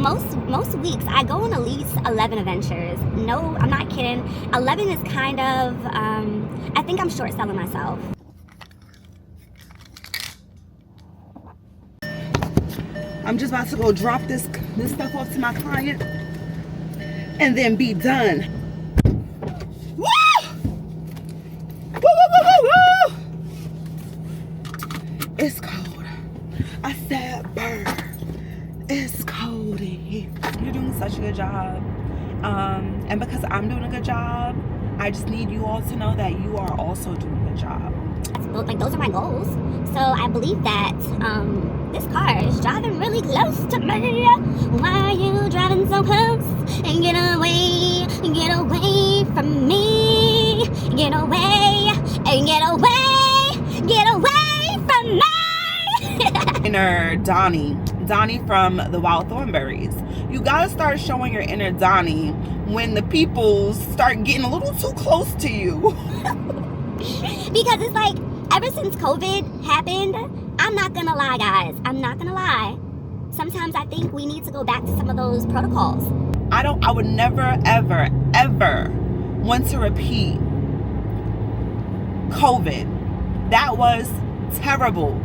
most weeks I go on at least 11 adventures. No, I'm not kidding. 11 is kind of I think I'm short selling myself. I'm just about to go drop this stuff off to my client and then be done. Woo! Woo, woo, woo, woo, woo! It's cold. I said, burr. It's cold in here. You're doing such a good job. And because I'm doing a good job, I just need you all to know that you are also doing a good job. Like, those are my goals. So I believe that this car is driving really close to me. Why are you driving so close? And get away from me. Get away from me. Inner Donnie from the Wild Thornberries. You gotta start showing your inner Donnie when the people start getting a little too close to you. Because it's like, ever since COVID happened, I'm not gonna lie, guys. I'm not gonna lie. Sometimes I think we need to go back to some of those protocols. I would never, ever, ever want to repeat COVID. That was terrible.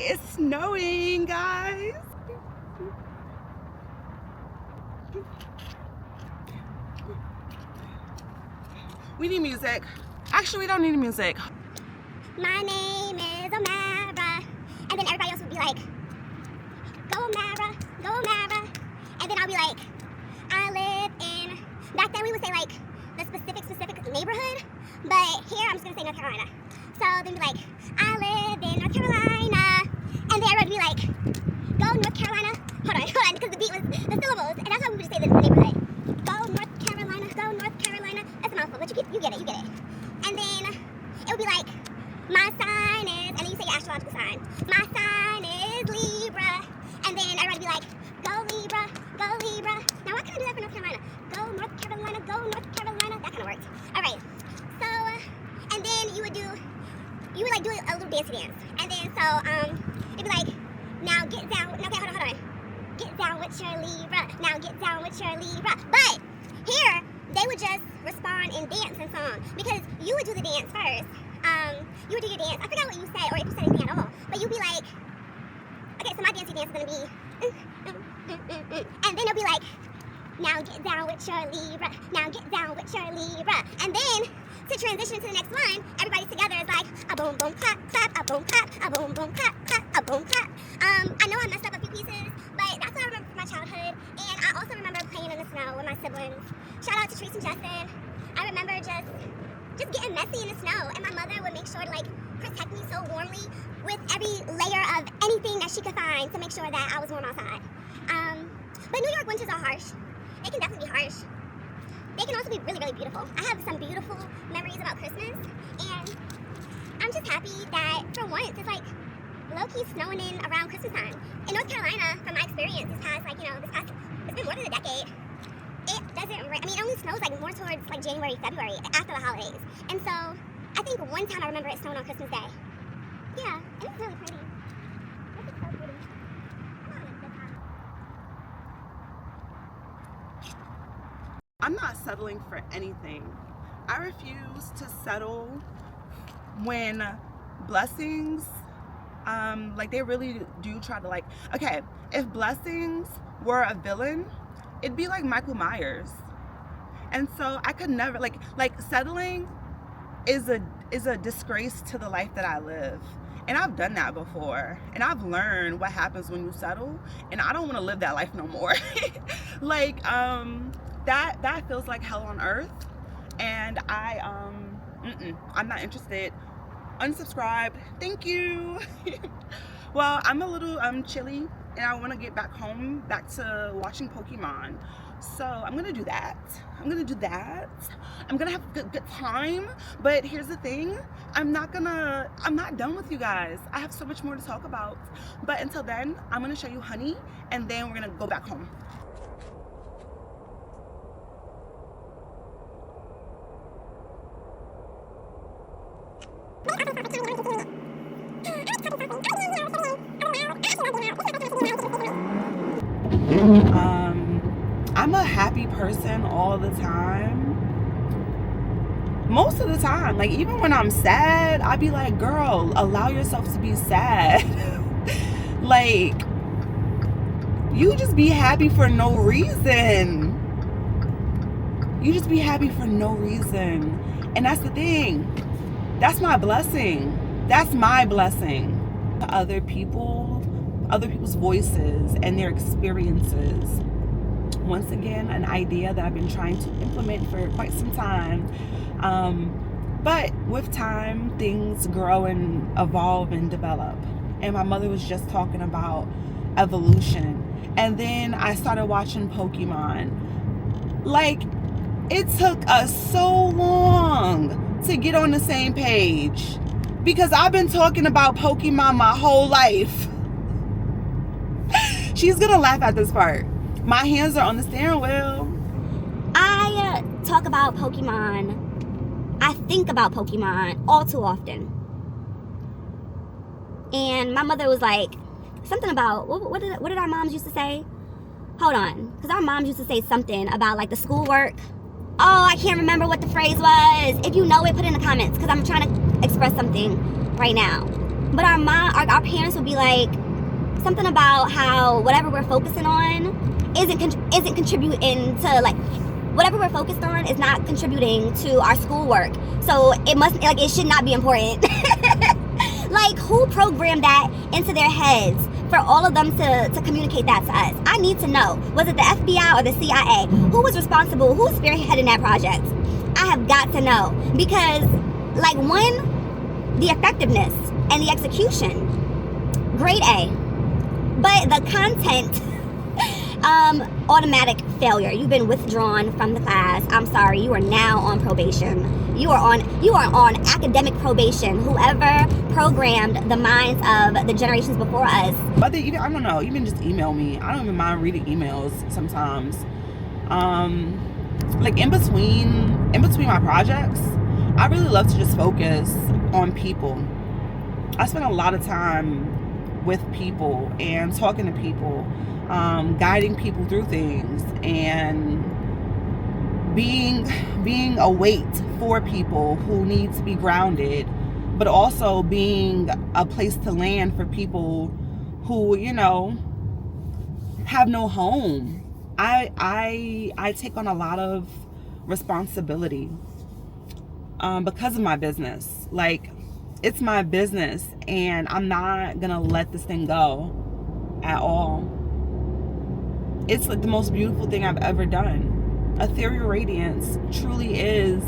It's snowing, guys. We need music. Actually, we don't need music. My name is Omara. And then everybody else would be like, go Omara, go Omara. And then I'll be like, I live in, back then we would say like the specific neighborhood, but here I'm just gonna say North Carolina. So then be like, I live in North Carolina. And then everybody would be like, go North Carolina. Hold on, because the beat was the syllables, and that's how we would say the neighborhood. Go North Carolina, go North Carolina. That's a mouthful, but you get it. And then it would be like, my sign is, and then you say your astrological sign. My sign is Libra. And then everybody would be like, go Libra, go Libra. Now why can't I do that for North Carolina? Go North Carolina, go North Carolina. That kind of worked. All right. So, and then you would like do a little dance. And then so, it'd be like, now get down. Okay, hold on. Get down with your Libra. Now get down with your Libra. But here, they would just respond in dance and song, because you would do the dance first. You would do your dance. I forgot what you said, or if you said anything at all. But you'd be like, okay, so my dancey dance is gonna be, and then it'll be like, now get down with your Libra. Now get down with your Libra. And then to transition to the next one, everybody's together is like a boom boom clap clap, a boom clap, a boom boom clap clap, a boom clap. I know I messed up a few pieces, but that's what I remember from my childhood. And I also remember playing in the snow with my siblings. Shout out to Trace and Justin. I remember just getting messy in the snow, and my mother would make sure to like protect me so warmly with every layer of anything that she could find to make sure that I was warm outside. But New York winters are harsh. They can definitely be harsh. They can also be really, really beautiful. I have some beautiful memories about Christmas, and I'm just happy that for once it's like low-key snowing in around Christmas time. In North Carolina, from my experience it's been more than a decade. It doesn't rain. I mean, it only snows like more towards like January, February, after the holidays. And so I think one time I remember it snowing on Christmas Day. Yeah, and it's really pretty. This is so pretty. I'm not settling for anything. I refuse to settle when blessings, like they really do try to like, okay, if blessings were a villain, it'd be like Michael Myers. And so I could never, like settling is a disgrace to the life that I live. And I've done that before. And I've learned what happens when you settle. And I don't want to live that life no more. Like, that feels like hell on earth. And I'm not interested. Unsubscribe. Thank you. Well, I'm a little chilly and I want to get back home, back to watching Pokemon. So I'm gonna do that. I'm gonna have a good time. But here's the thing, I'm not done with you guys. I have so much more to talk about. But until then, I'm gonna show you Honey, and then we're gonna go back home. I'm a happy person all the time. Most of the time. Like, even when I'm sad, I'd be like, girl, allow yourself to be sad. Like, you just be happy for no reason. You just be happy for no reason. And that's the thing. That's my blessing. That's my blessing. Other people's voices and their experiences. Once again, an idea that I've been trying to implement for quite some time. But with time, things grow and evolve and develop. And my mother was just talking about evolution. And then I started watching Pokemon. Like, it took us so long to get on the same page. Because I've been talking about Pokemon my whole life. She's gonna laugh at this part. My hands are on the steering wheel. I talk about Pokemon. I think about Pokemon all too often. And my mother was like, something about, what did our moms used to say? Hold on. Because our moms used to say something about like the schoolwork. Oh, I can't remember what the phrase was. If you know it, put it in the comments. Because I'm trying to express something right now. But our parents would be like, something about how whatever we're focusing on isn't contributing to, like, whatever we're focused on is not contributing to our schoolwork. So it should not be important. Like, who programmed that into their heads for all of them to communicate that to us? I need to know. Was it the FBI or the CIA? Who was responsible? Who was spearheading that project? I have got to know. Because, like, the effectiveness and the execution, grade A. But the content, automatic failure. You've been withdrawn from the class. I'm sorry, you are now on probation. You are on academic probation. Whoever programmed the minds of the generations before us. But I don't know, even just email me. I don't even mind reading emails sometimes. Like in between my projects, I really love to just focus on people. I spend a lot of time with people and talking to people, guiding people through things, and being a weight for people who need to be grounded, but also being a place to land for people who, you know, have no home. I take on a lot of responsibility because of my business. Like, it's my business, and I'm not gonna let this thing go at all. It's like the most beautiful thing I've ever done. Ethereal Radiance truly is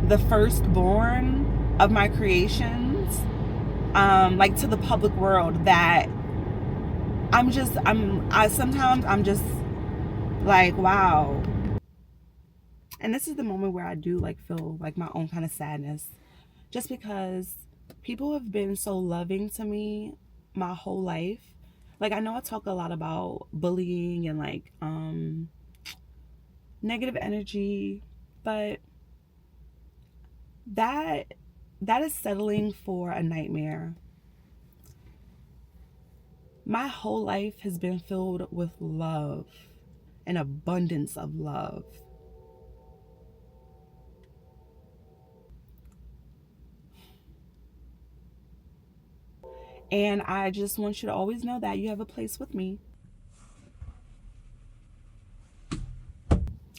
the firstborn of my creations, like, to the public world, that sometimes I'm just like, wow. And this is the moment where I do like feel like my own kind of sadness, just because people have been so loving to me my whole life. Like, I know I talk a lot about bullying and like negative energy, but that is settling for a nightmare. My whole life has been filled with love, an abundance of love. And I just want you to always know that you have a place with me.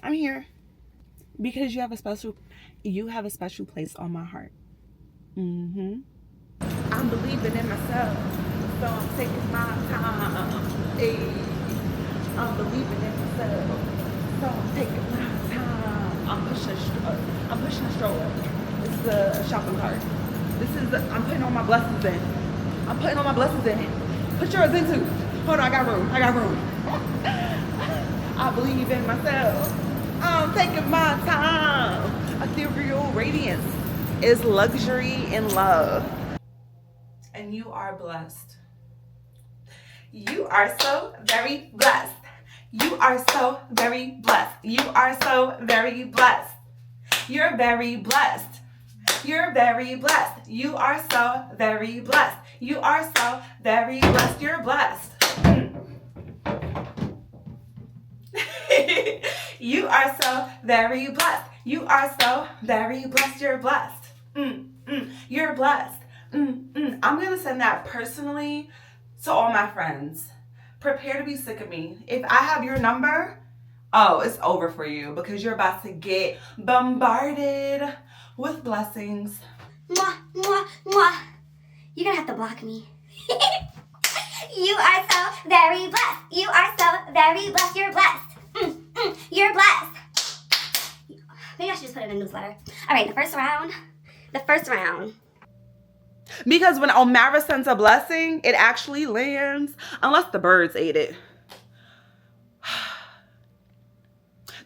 I'm here because you have a special place on my heart. I'm believing in myself, so I'm taking my time. Hey, I'm believing in myself, so I'm taking my time. I'm pushing a stroller. This is a shopping cart. I'm putting all my blessings in. I'm putting all my blessings in. Put yours in too. Hold on, I got room. I got room. I believe in myself. I'm taking my time. Ethereal radiance is luxury in love. And you are blessed. You are so very blessed. You are so very blessed. You are so very blessed. You're very blessed. You're very blessed. You are so very blessed. You are so very blessed. You're blessed. You are so very blessed. You are so very blessed. You're blessed. You're blessed. I'm going to send that personally to all my friends. Prepare to be sick of me. If I have your number, oh, it's over for you because you're about to get bombarded with blessings. Mwah, mwah, mwah. You're gonna have to block me. You are so very blessed. You are so very blessed. You're blessed. You're blessed. Maybe I should just put it in a newsletter. All right, the first round. Because when Omara sends a blessing, it actually lands, unless the birds ate it.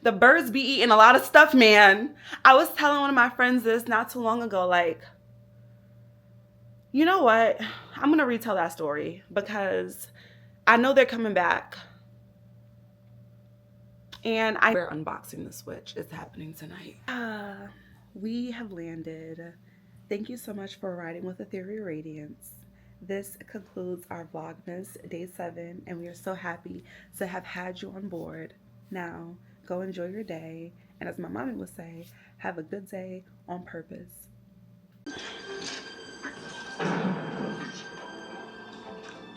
The birds be eating a lot of stuff, man. I was telling one of my friends this not too long ago, like, you know what? I'm going to retell that story because I know they're coming back. And we're unboxing the Switch. It's happening tonight. We have landed. Thank you so much for riding with Ethereal Radiance. This concludes our Vlogmas Day 7, and we are so happy to have had you on board. Now, go enjoy your day, and as my mommy would say, have a good day on purpose.